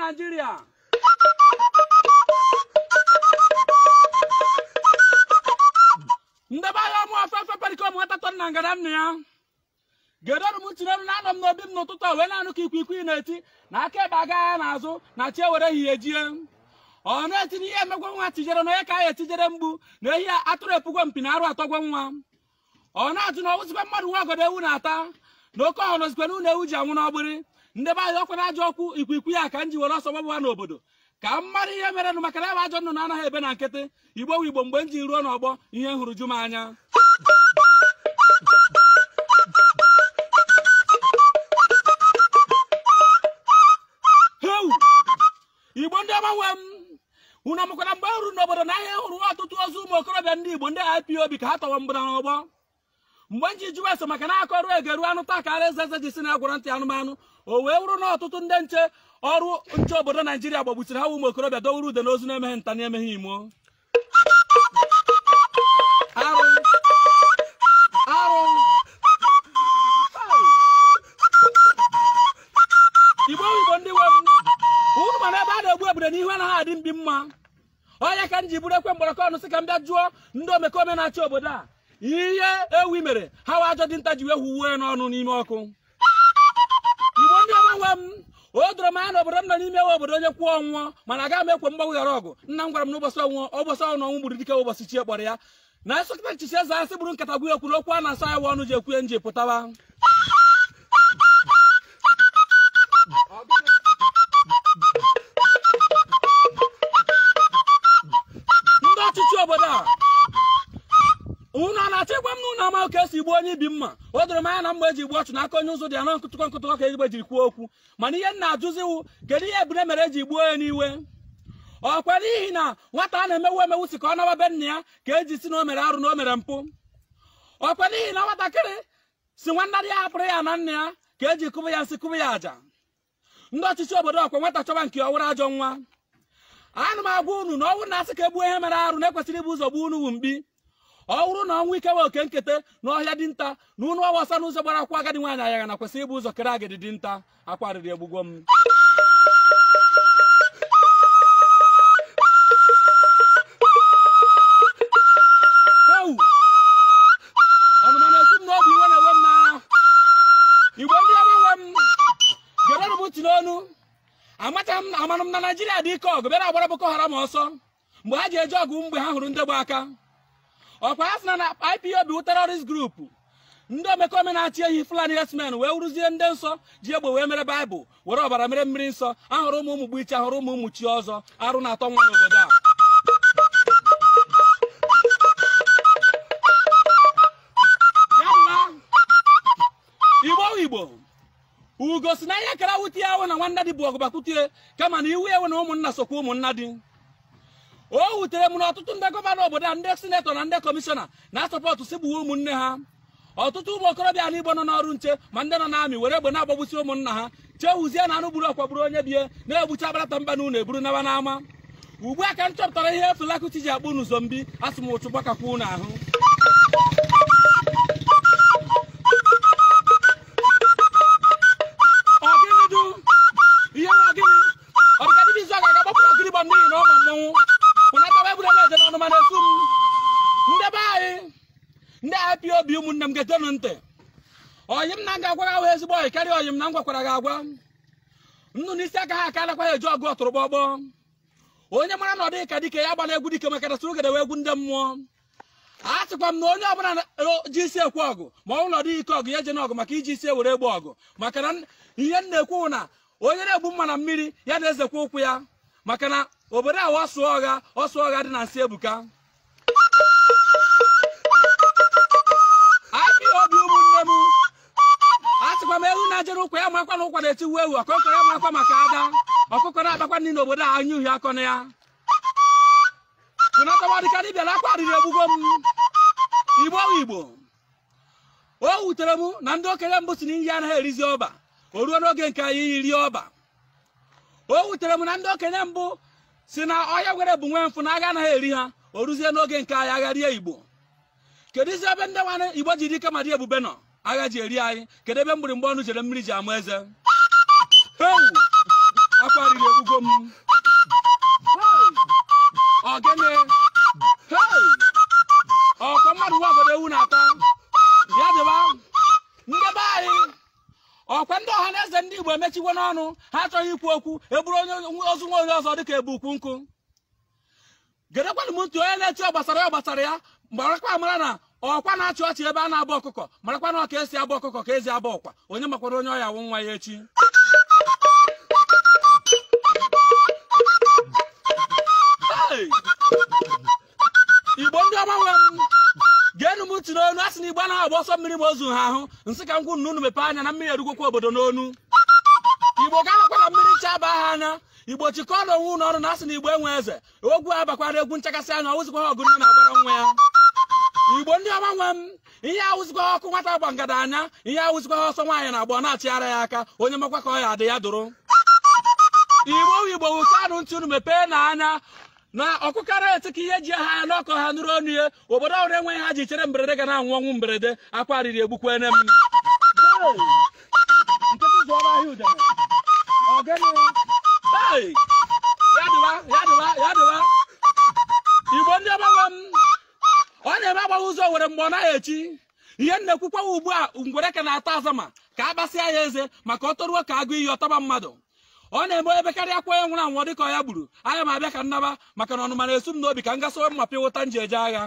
Nigeria. Ndaba ya mu Fenfe Pericoma wataton na ngara nne ya. Gedoru mu tinelu na anọ m n'obi m n'ụtụtụ wee na-anụ ka ikwikwii na-eti na aka ebe aga ya n'azụ na chi ewere hie jie. Ọ na-etinye ihe emegwa nwa tijere na onye ka ya etijere mgbu na ehi atụrụ epugwo mpi na arụ atọgwo nwa. Ọ na-ajụ na ọwụzikwa mmadụ nwa ogodo ewu na-ata na oke ọhụrụ ozikwa na ụlọ ewu ji anwụ n'ọgbịrị. Ndebe anyị ọkwa na-ajọ okwu ikwikwii ya ka m ji were ọsọ gbagba ha n'obodo ka mmadụ ihe mere nụ maka na ebe ajọ nnụnụ anaghị ebe na nkịtị Igbo wu Igbo mgbe m ji ruo n'ọgbọ ihe hụrụ ju m anya. Igbo ndị ọma nwe m unu amụkwara mgbe hụrụ n'obodo na ihe hụrụ ọtụtụ ozu ụmụ okorobịa ndị Igbo ndị IPOB ka ha tọwa mbụ n'ọgbọ mgbe m ji jụwa eso maka na aka ọrụ egeru anụ taa ka ara eze ji si na agwara ntị anụmanụ o wee wụrụ na ọtụtụ ndị nche ọrụ nche obodo Naijiria gbagbusiri ha ụmụ okorobịa dọwuru ude n'ozu na-emeghe nta na-emeghe imo arụ Igbo ndị nwe m unu mana ebe a na-egbu ebudo n'ihu anaghị adị mbi mma onye ka m ji bụrụ ekwe mgbọrọkọ ọnụ sị ka m bịa jụọ ndị omekome na-achị obodo a ihe ewu mere ha wa ajọ dinta ji wee huwe n'ọnụ n'ime ọkụ. Igbo ndị ọma nwe m o doro m anya na obodo m nọ n'ime ewe obodo onye kwụọ ọnwụọ mana agaghị m ekwe mgbanwe ghara ọgụ. Nna m gwara m n'ụbọchị ọnwụ gburu dike ụbọchị chi kpọrọ ya na esokịta nchichi eze asị bụrụ nkata gwu ekwu n'okwu a na-asa ya ọnụ ji ekwuye nji pụtawa. Ndị ọchịchị obodo a unu a na-achịkwa m n'ụlọ ama ka esi gbuo onye ibi mma o doro m anya na mgbe eji gbuo ọchụ n'aka onye ụzọ dị anọ nkụtụkọ ka ezigbo jiri kwuo okwu mana ihe nna ajụziwu kedu ihe ebune mere eji gbuo ya n'iwe ọkwa n'ihi na nwata a na-emewu emewu si ka ọ nawa be nna ya ka eji si na o mere arụ na o mere mpụ ọkwa n'ihi na nwatakịrị si nwanne ya hapụrụ ya na nna ya ka eji kụbụ ya nsị kụbụ ya aja. Ndị ọchịchị obodo ọkwa nwata chọba nke ọ wụrụ ajọ nwa ana m agwa unu na ọ bụrụ na asị ka egbuo ihe mere arụ na-ekwesịrị ibu ụzọ gbuo unu wu mkpi ọ bụrụ na ọnwụ ike we oke nkete n'ọhịa dinta na unu ọwasa n'ụzọ gbara akwa agadi nwaanyị agha na kwesịrị ibu ụzọ kere agadi dinta akwa arịrị egbugwo m. ọnụma na-esu m n'obi iwe na-ewe m n'anya. Igbo ndị ọma nwe m gerenụ m ntị n'onu amanụ m na Naijiria dị ike ọgụ bịara agbara Boko Haram ọsọ mgbe ha ji eje ọgụ mgbe ha hụrụ ndị gba aka ọkwa ha sị na IPOB wụ terrorist group ndị omekome na-achị ehi Fulani herdsmen wee wụrụzie ndị nsọ ji egbe wee mere Baịbụl were ọbara mere mmiri nsọ ahụrụ ụmụ gbu iche ahụrụ ụmụ chi ọzọ arụ na-atọ nwa n'obodo a. Igbo ugo si na ihe kara wuti ya na nwanna dị bụ ọgụbakwutie kama na iwu ewe na ụmụnna sokwa ụmụnna dị. O wutere m na ọtụtụ ndị gọvanọ obodo a ndị sinetọ na ndị kọmishọna na-asọpọtụ si gbuwe ụmụnne ha. Ọtụtụ ụmụ okorobịa n'Igbo nọ n'ọrụ nche ma ndị nọ n'amị were egbe na-agbagbusi ụmụnna ha chewuzie na anụ gburu ọkwa gburu onye bie na-egbucha agbata mba n'ụlọ eburu nawa n'ama. Ugbu a ka m chọpụtara ihe Felakuti ji akpụ n'ụzọ mbi asị m ụchụ gbakakwa unu ahụ. Ndị IPOB ụmụnne m ga-etenụ ntị oyi m na nga agwa ahụ ezigbo oyi karịa oyi m na m gwakwara gị agwa nnu n'isi aka ha aka alakwa eji ọgụ ọtụrụgbọgbọ onye mara na ọ dịghị ka dike ya gbara egwu dike maka na sụgede wee egwu ndị mmụọ a sịkwa m na onye ọbụla ji isi ekwe ọgụ ma ọ bụrụ na ọ dịghị ike ọgụ ya je n'ọgụ maka iji isi ewere egbu ọgụ maka na ihe m na-ekwu na onye na-egbu mma na mmiri ya na-ezekwa ụkwụ ya maka na obodo ahụ ọsụ ọgha dị na nsị ebuka. IPOB ụmụnne m asịkwa m ewu na-ejere ụkwa ya makwa na ụkwa na-etiwu ewu ọkụkọ ya makwa maka ada ọkụkọ na-abakwa nri n'obodo a anya uhie akọ na ya pụnatawa dịka dibịa na akwa arịrị egbugwo m. Igbo o wutere m na ndị okenye mbụ si na ihe anaghị erizi ọba o ruo n'oge nke anyị iri ọba. O wutere m na ndị okenye mbụ si na ọhịa nwere bụ nwe mfụ na agha anaghị eri ha o ruzie n'oge nke anyị agha rie Igbo. Kedu isi ebe ndị nwanne Igbo ji dị kama dị ebube nọ agha ji eri anyị kedu ebe mgbịrịmgba ọnụ jere mmiri ji ama eze akwa riri egbugwo m. m ogene ọkwa mmadụ wagodo ewu na-atọ ya dịba ndị be anyị ọkwa ndị ọha na eze ndị Igbo emechiwo n'ọnụ ha achọghị ikwu okwu eburu ozu nwa onye ọzọ dịka ebu ukwu nkụ gedekwanụ m ntị onye na-echi gbasara ya mgbarakwa amara na ọkwa na-achị ọchị ebe a na-abụ ọkụkọ marakwa na ọka esi abụ ọkụkọ ka ezi abụ ọkwa onye makwara onye ọya wụ nwa ya echi Igbo ndị ọma nwe m geenụ m ntị n'onu a sị na Igbo anaghị agba ọsọ mmiri ma ozu ha ahụ nsị ka ngwu unu mepee anya na mmiri erugokwa obodo n'onu Igbo ga-anakwa na mmiri chaba ha anya Igbo chịkọọ n'onwe unu ọrụ na asị na Igbo enwe eze ogwu abakwara egwu nchakasị anya ọwụzikwa ha ọgụ nne na-agbara nwa ya Igbo ndị ọma nwe m ihe awụzikwa ha ọkụ nwata agba ngada anya ihe awụzikwa ha ọsọ nwaanyị na agbọ na-achịgharị ya aka onye makwa ka ọ ya adị ya dụrụ Igbo wụkanụ ntị unu mepee na anya na ọkụkara eti ka ihe ji ha anya n'ọkọ ha nụrụ ọnụ ihe obodo ọrụ enweghị ha ji chere mberede ga na-anwụ ọnwụ mberede akwa riri egbukwa ene m nkịtị zụọrọ ahịa udene ogene ya dịwa Igbo ndị ọgbanwe m ọ na-eme agbaghị ụzọ were mgbe ọ naghị echi ihe nnekwukwa ugbu a ngwere ka na-ata azama ka a gbasịa ya eze maka ọ toruo ka agụ iyi ọtaba mmadụ ọ na-eme ebe karịa kwa onye nwụrụ anwụ dịka ọ ya gburu anya m abịa ka nnaba maka na ọnụma na-esu m n'obi ka m gasowe mma pịa ụta nji eje agha